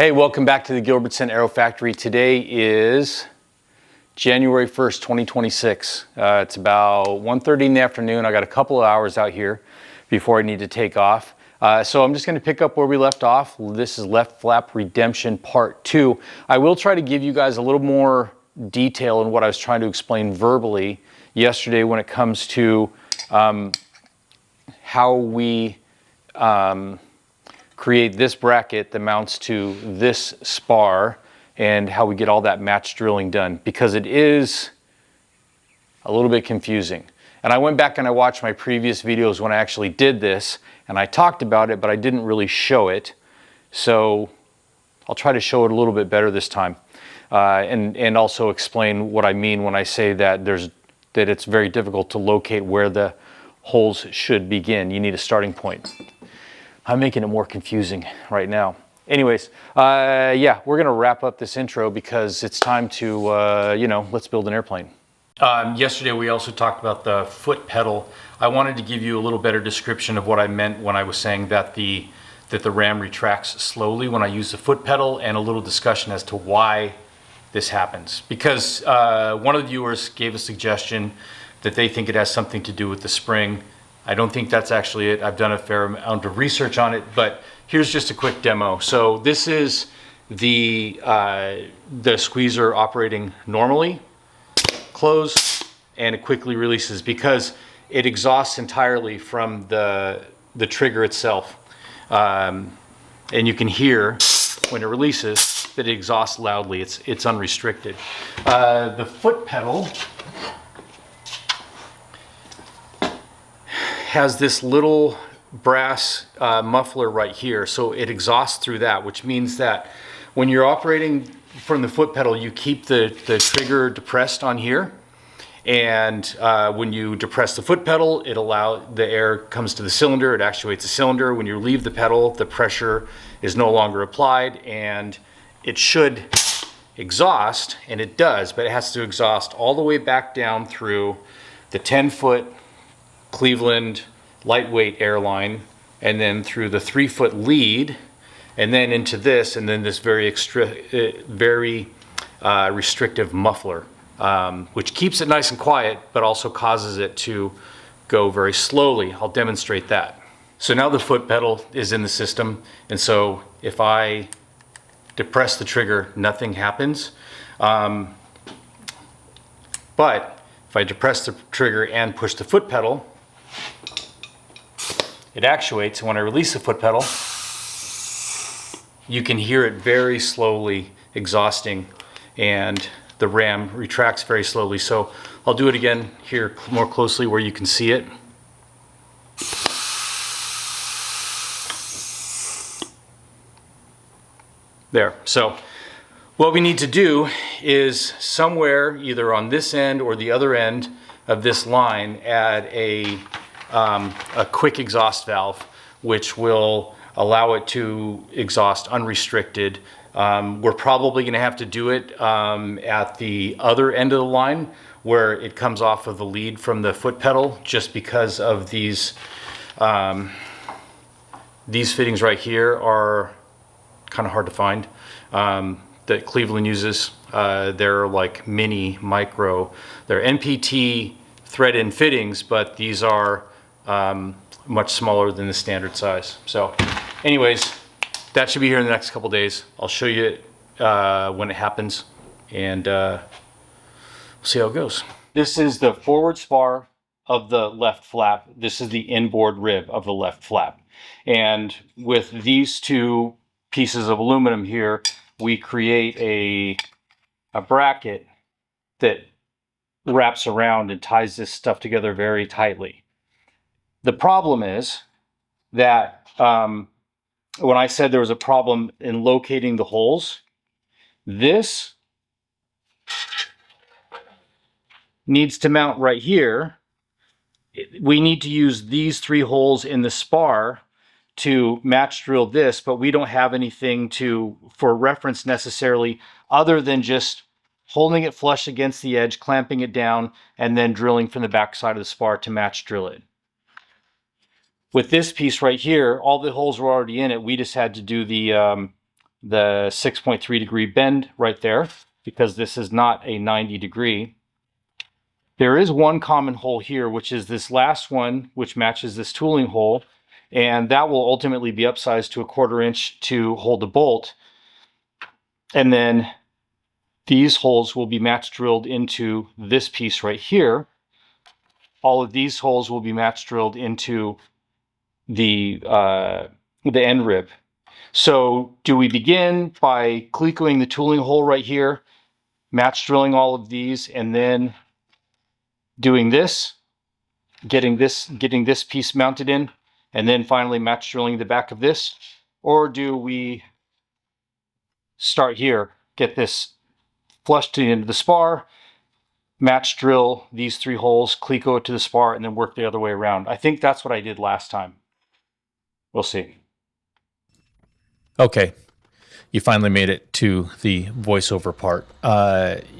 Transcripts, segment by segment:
Hey, welcome back to the Gilbertson Aero Factory. Today is January 1st, 2026. It's about 1:30 in the afternoon. I got a couple of hours out here before I need to take off. So I'm just going to pick up where we left off. This is left flap redemption part 2. I will try to give you guys a little more detail in what I was trying to explain verbally yesterday when it comes to how we create this bracket that mounts to this spar and how we get all that match drilling done, because it is a little bit confusing. And I went back and I watched my previous videos when I actually did this, and I talked about it, but I didn't really show it. So I'll try to show it a little bit better this time, and also explain what I mean when I say that it's very difficult to locate where the holes should begin. You need a starting point. I'm making it more confusing right now. Anyways, yeah, we're gonna wrap up this intro because it's time to, let's build an airplane. Yesterday we also talked about the foot pedal. I wanted to give you a little better description of what I meant when I was saying that the ram retracts slowly when I use the foot pedal, and a little discussion as to why this happens. Because one of the viewers gave a suggestion that they think it has something to do with the spring. I don't think that's actually it. I've done a fair amount of research on it, but here's just a quick demo. So this is the squeezer operating normally, close, and it quickly releases because it exhausts entirely from the trigger itself. And you can hear when it releases that it exhausts loudly. It's unrestricted. The foot pedal has this little brass muffler right here, so it exhausts through that, which means that when you're operating from the foot pedal, you keep the trigger depressed on here, and when you depress the foot pedal, the air comes to the cylinder, it actuates the cylinder. When you leave the pedal, the pressure is no longer applied, and it should exhaust, and it does, but it has to exhaust all the way back down through the 10-foot Cleveland lightweight airline, and then through the 3-foot lead, and then into this, and then this very restrictive muffler, which keeps it nice and quiet, but also causes it to go very slowly. I'll demonstrate that. So now the foot pedal is in the system, and so if I depress the trigger, nothing happens. But if I depress the trigger and push the foot pedal, it actuates. When I release the foot pedal, you can hear it very slowly exhausting, and the ram retracts very slowly. So I'll do it again here more closely where you can see it. There. So what we need to do is somewhere either on this end or the other end of this line add a quick exhaust valve, which will allow it to exhaust unrestricted. We're probably going to have to do it at the other end of the line where it comes off of the lead from the foot pedal, just because of these fittings right here are kind of hard to find, that Cleveland uses. They're like micro. They're NPT thread-in fittings, but these are much smaller than the standard size. So anyways, that should be here in the next couple days. I'll show you it when it happens, and we'll see how it goes. This is the forward spar of the left flap. This is the inboard rib of the left flap. And with these two pieces of aluminum here, we create a bracket that wraps around and ties this stuff together very tightly. The problem is that when I said there was a problem in locating the holes, this needs to mount right here. We need to use these 3 holes in the spar to match drill this, but we don't have anything for reference necessarily, other than just holding it flush against the edge, clamping it down, and then drilling from the back side of the spar to match drill it. With this piece right here, all the holes were already in it. We just had to do the the 6.3 degree bend right there, because this is not a 90 degree. There is one common hole here, which is this last one, which matches this tooling hole, and that will ultimately be upsized to a 1/4 inch to hold the bolt. And then these holes will be match drilled into this piece right here. All of these holes will be match drilled into the end rib. So do we begin by clecoing the tooling hole right here, match drilling all of these, and then doing this, getting this piece mounted in, and then finally match drilling the back of this? Or do we start here, get this flush to the end of the spar, match drill these 3 holes, cleco it to the spar, and then work the other way around? I think that's what I did last time. We'll see. Okay, you finally made it to the voiceover part.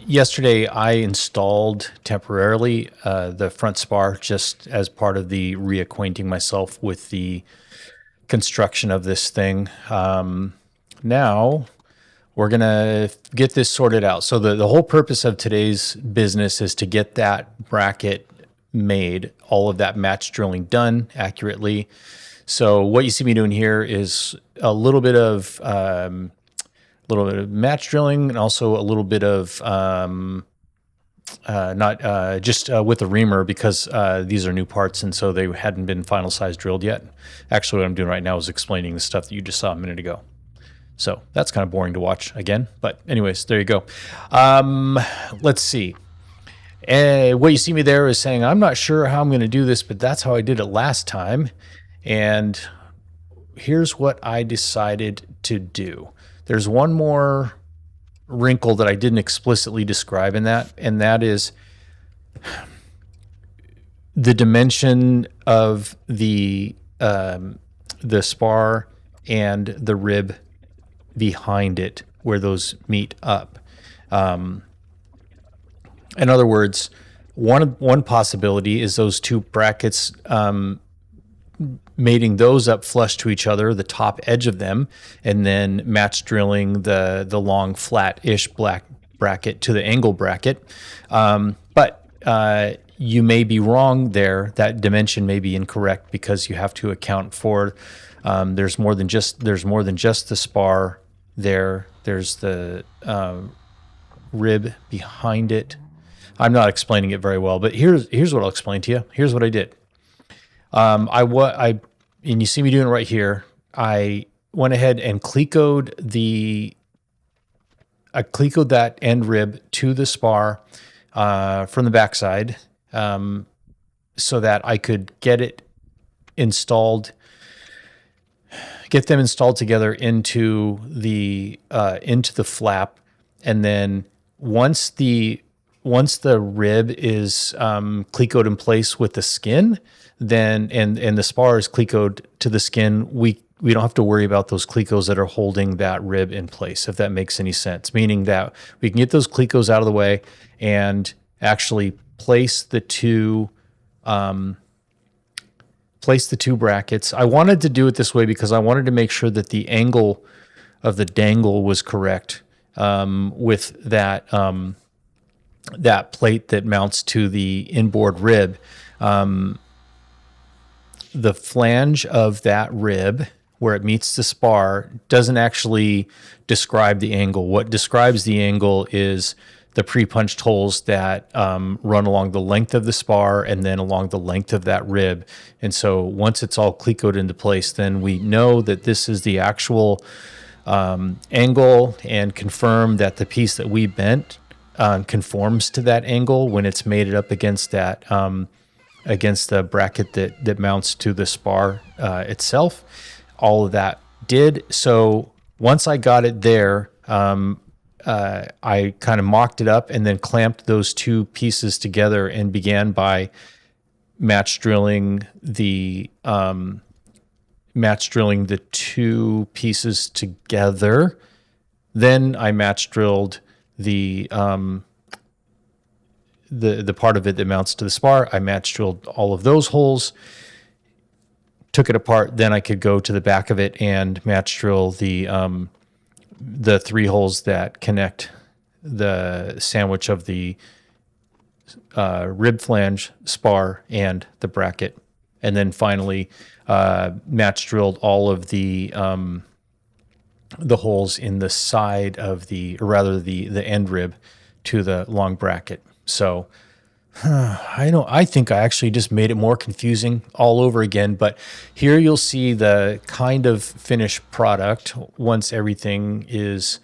Yesterday, I installed temporarily the front spar just as part of the reacquainting myself with the construction of this thing. Now, we're going to get this sorted out. So the whole purpose of today's business is to get that bracket made, all of that match drilling done accurately. So what you see me doing here is a little bit of match drilling, and also a little bit of with the reamer, because these are new parts, and so they hadn't been final size drilled yet. Actually, what I'm doing right now is explaining the stuff that you just saw a minute ago. So that's kind of boring to watch again, but anyways, there you go. Let's see. What you see me there is saying, I'm not sure how I'm going to do this, but that's how I did it last time. And here's what I decided to do. There's one more wrinkle that I didn't explicitly describe in that, and that is the dimension of the spar and the rib behind it, where those meet up. In other words, one possibility is those 2 brackets, mating those up flush to each other, the top edge of them, and then match drilling the long flat-ish black bracket to the angle bracket. But you may be wrong there. That dimension may be incorrect, because you have to account for there's more than just the spar there. There's the rib behind it. I'm not explaining it very well, but here's what I'll explain to you. Here's what I did. And you see me doing it right here. I went ahead and clecoed that end rib to the spar from the backside, so that I could get them installed together into the flap, and then once the rib is clecoed in place with the skin, then and the spar is clecoed to the skin, we don't have to worry about those clecos that are holding that rib in place, if that makes any sense. Meaning that we can get those clecos out of the way and actually place the two brackets. I wanted to do it this way because I wanted to make sure that the angle of the dangle was correct with that that plate that mounts to the inboard rib. The flange of that rib, where it meets the spar, doesn't actually describe the angle. What describes the angle is the pre-punched holes that run along the length of the spar and then along the length of that rib. And so once it's all clecoed into place, then we know that this is the actual angle, and confirm that the piece that we bent conforms to that angle when it's mated up against that against the bracket that mounts to the spar itself. All of that did. So once I got it there, I kind of mocked it up and then clamped those two pieces together and began by match drilling the two pieces together. Then I match drilled the part of it that mounts to the spar. I match drilled all of those holes, took it apart. Then I could go to the back of it and match drill the the 3 holes that connect the sandwich of the rib flange, spar, and the bracket. And then finally match drilled all of the holes in the side of the, or rather the end rib to the long bracket. So I think I actually just made it more confusing all over again, but here you'll see the kind of finished product once everything is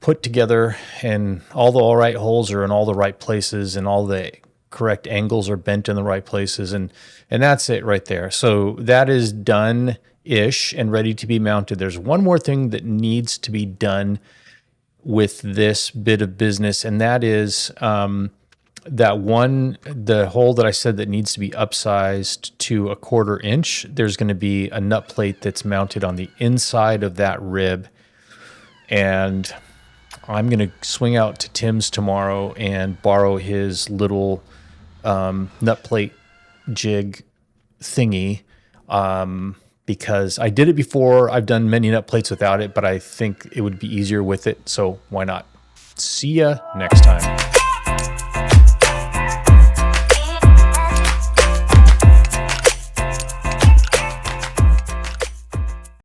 put together and all right holes are in all the right places and all the correct angles are bent in the right places. And that's it right there. So that is done-ish and ready to be mounted. There's one more thing that needs to be done with this bit of business, and that is the hole that I said that needs to be upsized to 1/4 inch. There's going to be a nut plate that's mounted on the inside of that rib, and I'm going to swing out to Tim's tomorrow and borrow his little nut plate jig thingy, because I did it before. I've done many nut plates without it, but I think it would be easier with it, so why not? See ya next time.